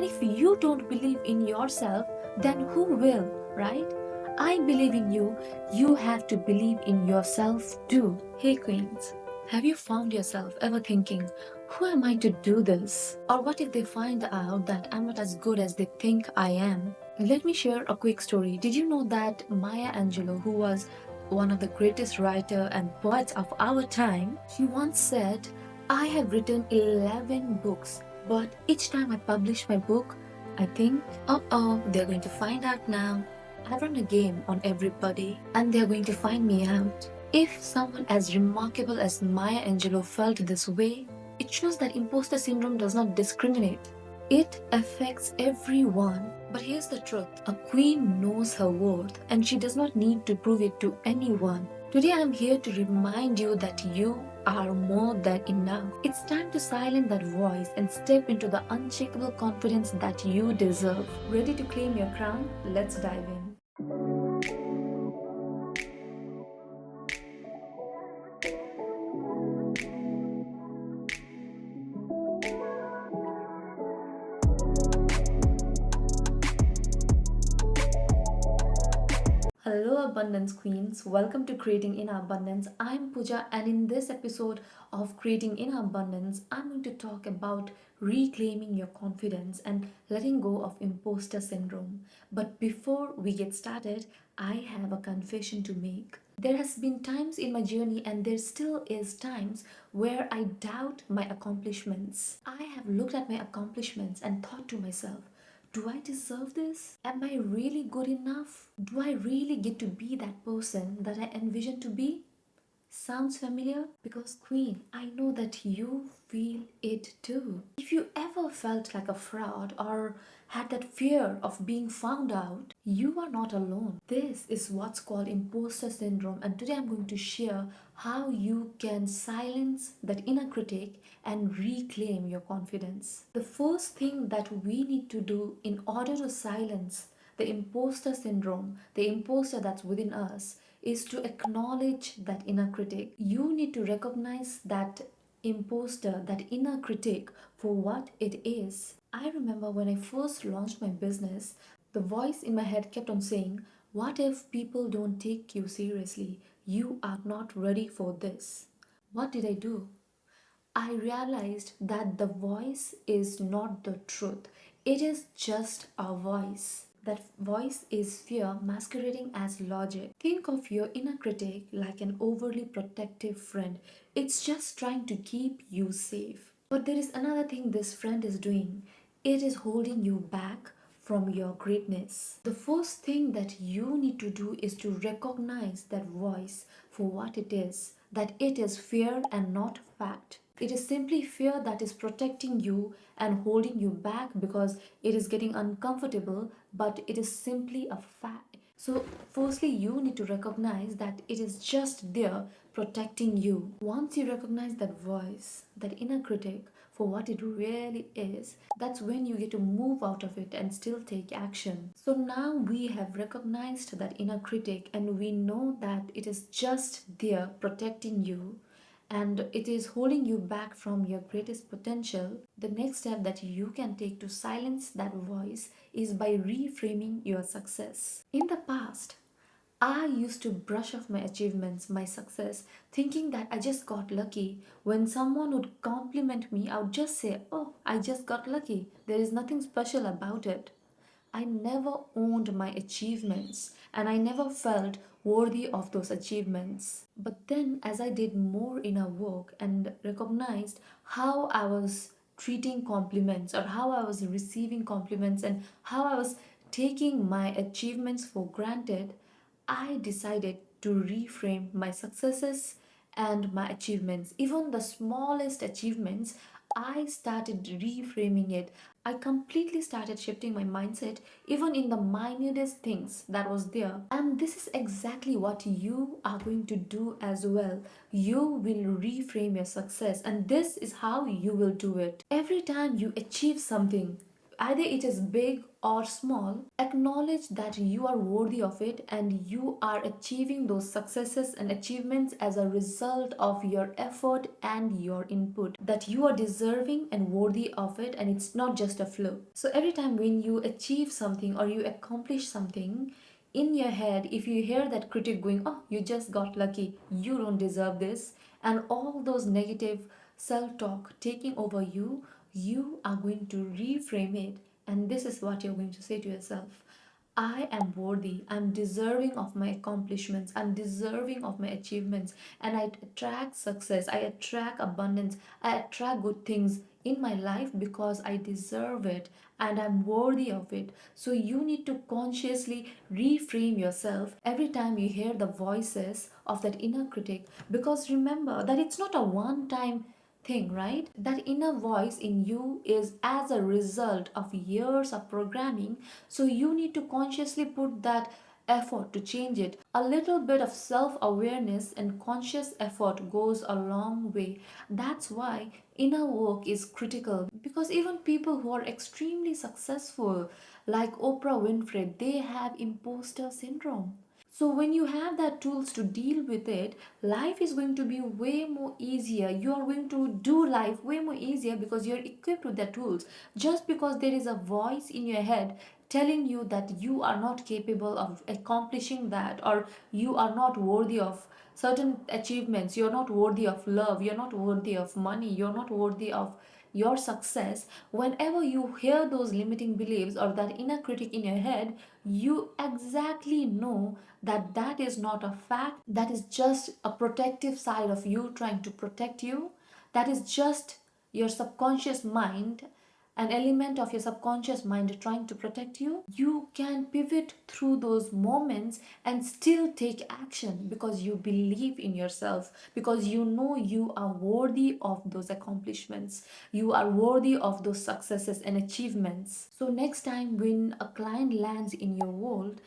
And if you don't believe in yourself, then who will, right? I believe in you. You have to believe in yourself too. Hey, Queens. Have you found yourself ever thinking, who am I to do this? Or what if they find out that I'm not as good as they think I am? Let me share a quick story. Did you know that Maya Angelou, who was one of the greatest writer and poets of our time, she once said, I have written 11 books, but each time I publish my book, I think, they're going to find out now. I run a game on everybody and they're going to find me out. If someone as remarkable as Maya Angelou felt this way, it shows that imposter syndrome does not discriminate. It affects everyone. But here's the truth, a queen knows her worth and she does not need to prove it to anyone. Today I'm here to remind you that you are more than enough. It's time to silence that voice and step into the unshakable confidence that you deserve. Ready to claim your crown? Let's dive in. Hello, Abundance Queens. Welcome to Creating in Abundance. I'm Pooja, and in this episode of Creating in Abundance, I'm going to talk about reclaiming your confidence and letting go of imposter syndrome. But before we get started, I have a confession to make. There has been times in my journey, and there still is times where I doubt my accomplishments. I have looked at my accomplishments and thought to myself, do I deserve this? Am I really good enough? Do I really get to be that person that I envision to be? Sounds familiar? Because, Queen, I know that you feel it too. If you ever felt like a fraud or had that fear of being found out, you are not alone. This is what's called imposter syndrome, and today I'm going to share how you can silence that inner critic and reclaim your confidence. The first thing that we need to do in order to silence the imposter syndrome, the imposter that's within us, is to acknowledge that inner critic. You need to recognize that imposter, that inner critic, for what it is. I remember when I first launched my business, the voice in my head kept on saying, what if people don't take you seriously? You are not ready for this. What did I do? I realized that the voice is not the truth. It is just a voice. That voice is fear masquerading as logic. Think of your inner critic like an overly protective friend. It's just trying to keep you safe. But there is another thing this friend is doing. It is holding you back from your greatness. The first thing that you need to do is to recognize that voice for what it is, that it is fear and not fact. It is simply fear that is protecting you and holding you back because it is getting uncomfortable, but it is simply a fact. So, firstly, you need to recognize that it is just there protecting you. Once you recognize that voice, that inner critic, for what it really is, that's when you get to move out of it and still take action. So now we have recognized that inner critic and we know that it is just there protecting you and it is holding you back from your greatest potential. The next step that you can take to silence that voice is by reframing your success. In the past, I used to brush off my achievements, my success, thinking that I just got lucky. When someone would compliment me, I would just say, oh, I just got lucky. There is nothing special about it. I never owned my achievements and I never felt worthy of those achievements. But then, as I did more inner work and recognized how I was treating compliments or how I was receiving compliments and how I was taking my achievements for granted, I decided to reframe my successes and my achievements. Even the smallest achievements, I started reframing it. I completely started shifting my mindset, even in the minutest things that was there. And this is exactly what you are going to do as well. You will reframe your success, and this is how you will do it. Every time you achieve something, Either it is big or small, acknowledge that you are worthy of it and you are achieving those successes and achievements as a result of your effort and your input. That you are deserving and worthy of it, and it's not just a fluke. So every time when you achieve something or you accomplish something, in your head, if you hear that critic going, oh, you just got lucky, you don't deserve this, and all those negative self talk taking over you, you are going to reframe it. And this is what you're going to say to yourself: I am worthy, I'm deserving of my accomplishments, I'm deserving of my achievements, and I attract success, I attract abundance, I attract good things in my life because I deserve it and I'm worthy of it. So you need to consciously reframe yourself every time you hear the voices of that inner critic, because remember that it's not a one time thing, right? That inner voice in you is as a result of years of programming. So you need to consciously put that effort to change it. A little bit of self awareness and conscious effort goes a long way. That's why inner work is critical, because even people who are extremely successful, like Oprah Winfrey, they have imposter syndrome. So when you have that tools to deal with it, life is going to be way more easier. You are going to do life way more easier because you're equipped with the tools. Just because there is a voice in your head telling you that you are not capable of accomplishing that, or you are not worthy of certain achievements, you're not worthy of love, you're not worthy of money, you're not worthy of your success. Whenever you hear those limiting beliefs or that inner critic in your head, you exactly know that that is not a fact, that is just a protective side of you trying to protect you. That is just your subconscious mind, an element of your subconscious mind trying to protect you. You can pivot through those moments and still take action because you believe in yourself, because you know you are worthy of those accomplishments, you are worthy of those successes and achievements. So next time when a client lands in your world,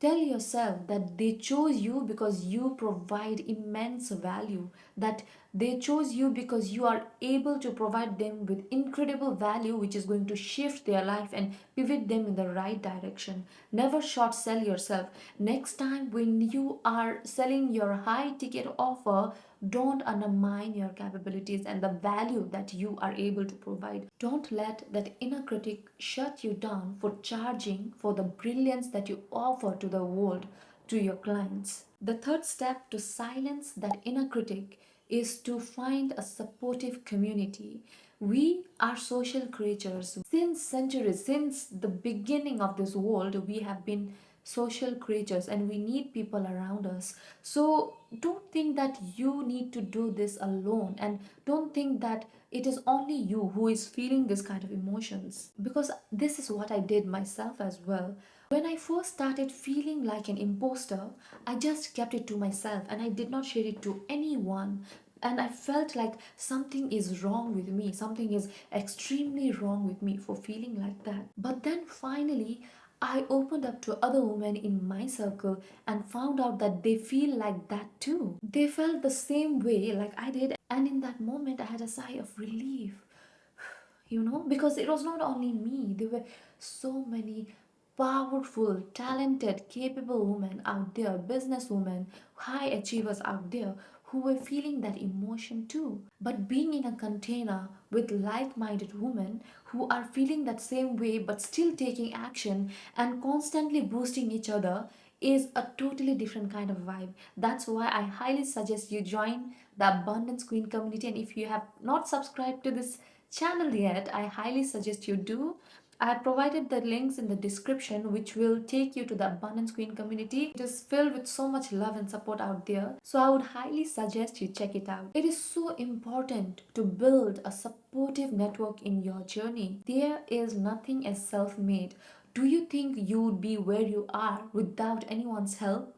tell yourself that they chose you because you provide immense value, that they chose you because you are able to provide them with incredible value, which is going to shift their life and pivot them in the right direction. Never short sell yourself. Next time when you are selling your high ticket offer, don't undermine your capabilities and the value that you are able to provide. Don't let that inner critic shut you down for charging for the brilliance that you offer to the world, to your clients. The third step to silence that inner critic is to find a supportive community. We are social creatures. Since centuries, since the beginning of this world, we have been social creatures and we need people around us. So don't think that you need to do this alone, and don't think that it is only you who is feeling this kind of emotions, because this is what I did myself as well. When I first started feeling like an imposter, I just kept it to myself and I did not share it to anyone. And I felt like something is wrong with me, something is extremely wrong with me for feeling like that. But then finally, I opened up to other women in my circle and found out that they feel like that too. They felt the same way like I did, and in that moment, I had a sigh of relief, because it was not only me, there were so many powerful, talented, capable women out there, businesswomen, high achievers out there who were feeling that emotion too. But being in a container with like minded women who are feeling that same way but still taking action and constantly boosting each other is a totally different kind of vibe. That's why I highly suggest you join the Abundance Queen community. And if you have not subscribed to this channel yet, I highly suggest you do. I have provided the links in the description which will take you to the Abundance Queen community. It is filled with so much love and support out there. So I would highly suggest you check it out. It is so important to build a supportive network in your journey. There is nothing as self-made. Do you think you would be where you are without anyone's help?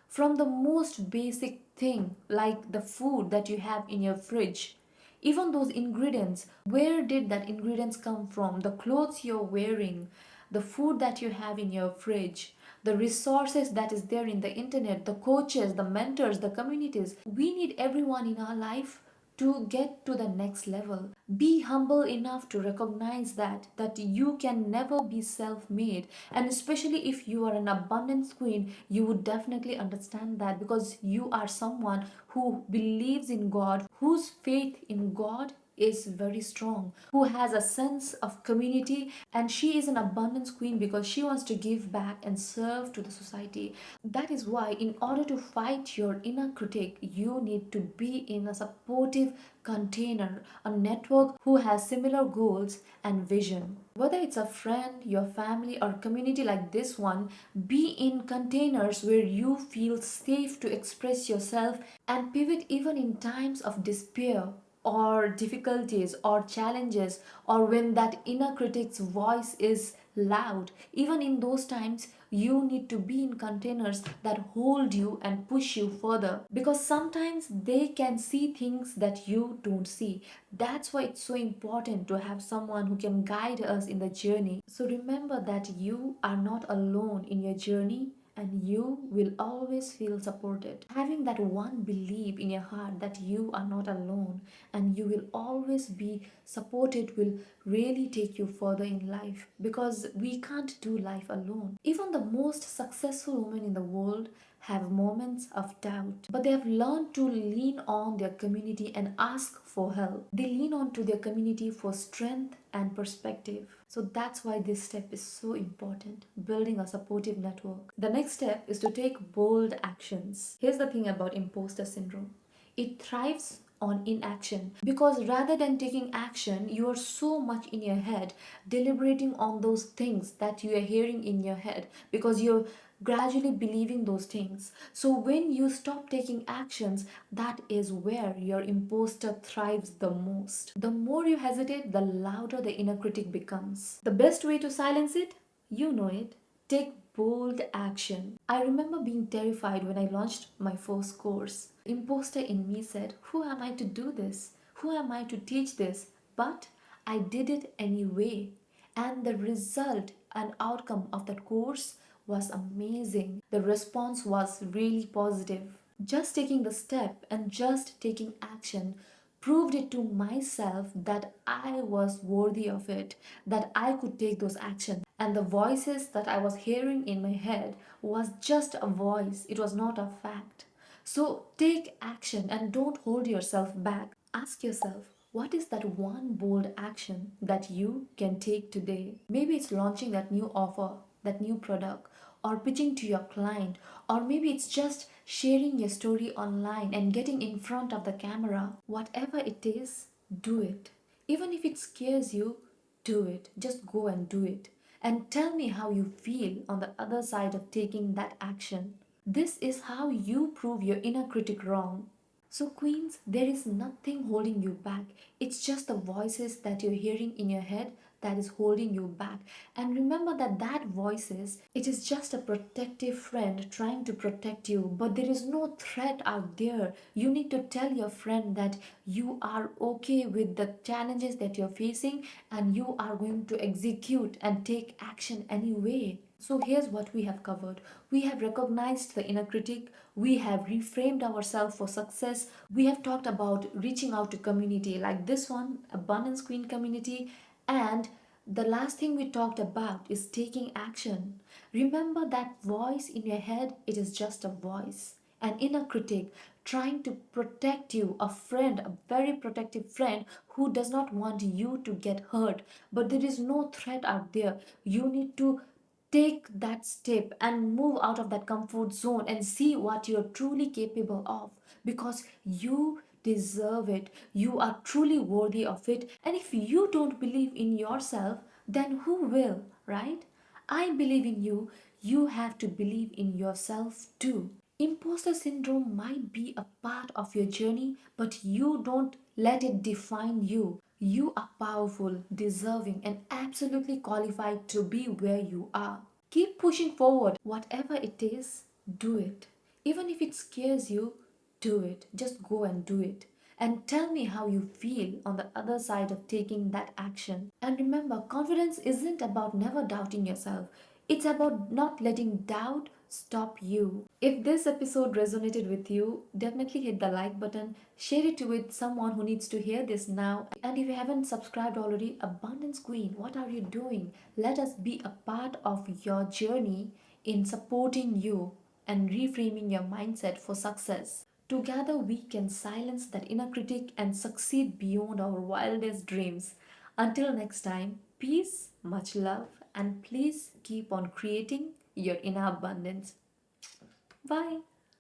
From the most basic thing like the food that you have in your fridge, even those ingredients, where did that ingredients come from? The clothes you're wearing, the food that you have in your fridge, the resources that is there in the internet, the coaches, the mentors, the communities. We need everyone in our life to get to the next level. Be humble enough to recognize that you can never be self-made, and especially if you are an abundance queen, you would definitely understand that, because you are someone who believes in God, whose faith in God is very strong, who has a sense of community, and she is an abundance queen because she wants to give back and serve to the society. That is why, in order to fight your inner critic, you need to be in a supportive container, a network who has similar goals and vision. Whether it's a friend, your family, or community like this one, be in containers where you feel safe to express yourself and pivot even in times of despair or difficulties or challenges, or when that inner critic's voice is loud. Even in those times, you need to be in containers that hold you and push you further, because sometimes they can see things that you don't see. That's why it's so important to have someone who can guide us in the journey. So remember that you are not alone in your journey, and you will always feel supported. Having that one belief in your heart that you are not alone and you will always be supported will really take you further in life, because we can't do life alone. Even the most successful women in the world have moments of doubt, but they have learned to lean on their community and ask for help. They lean on to their community for strength and perspective. So that's why this step is so important, building a supportive network. The next step is to take bold actions. Here's the thing about imposter syndrome, it thrives on inaction, because rather than taking action, you are so much in your head, deliberating on those things that you are hearing in your head, because you're gradually believing those things. So when you stop taking actions, that is where your imposter thrives the most. The more you hesitate, the louder the inner critic becomes. The best way to silence it, you know it, take bold action. I remember being terrified when I launched my first course. Imposter in me said, "Who am I to do this? Who am I to teach this?" But I did it anyway. And the result and outcome of that course was amazing. The response was really positive. Just taking the step and just taking action proved it to myself that I was worthy of it, that I could take those actions. And the voices that I was hearing in my head was just a voice, it was not a fact. So take action and don't hold yourself back. Ask yourself, what is that one bold action that you can take today? Maybe it's launching that new offer, that new product, or pitching to your client, or maybe it's just sharing your story online and getting in front of the camera. Whatever it is, do it. Even if it scares you, do it. Just go and do it. And tell me how you feel on the other side of taking that action. This is how you prove your inner critic wrong. So, Queens, there is nothing holding you back. It's just the voices that you're hearing in your head that is holding you back. And remember that voices, it is just a protective friend trying to protect you, but there is no threat out there. You need to tell your friend that you are okay with the challenges that you're facing and you are going to execute and take action anyway. So here's what we have covered. We have recognized the inner critic, we have reframed ourselves for success, we have talked about reaching out to community like this one, Abundance Queen community, and the last thing we talked about is taking action. Remember that voice in your head, it is just a voice, an inner critic trying to protect you, a friend, a very protective friend who does not want you to get hurt. But there is no threat out there. You need to take that step and move out of that comfort zone and see what you're truly capable of, because you deserve it. You are truly worthy of it. And if you don't believe in yourself, then who will, right? I believe in you. You have to believe in yourself too. Imposter syndrome might be a part of your journey, but you don't let it define you. You are powerful, deserving, and absolutely qualified to be where you are. Keep pushing forward. Whatever it is, do it. Even if it scares you, do it. Just go and do it. And tell me how you feel on the other side of taking that action. And remember, confidence isn't about never doubting yourself, it's about not letting doubt stop you. If this episode resonated with you, definitely hit the like button, share it with someone who needs to hear this now. And if you haven't subscribed already, Abundance Queen, what are you doing? Let us be a part of your journey in supporting you and reframing your mindset for success. Together, we can silence that inner critic and succeed beyond our wildest dreams. Until next time, peace, much love, and please keep on creating your inner abundance. Bye.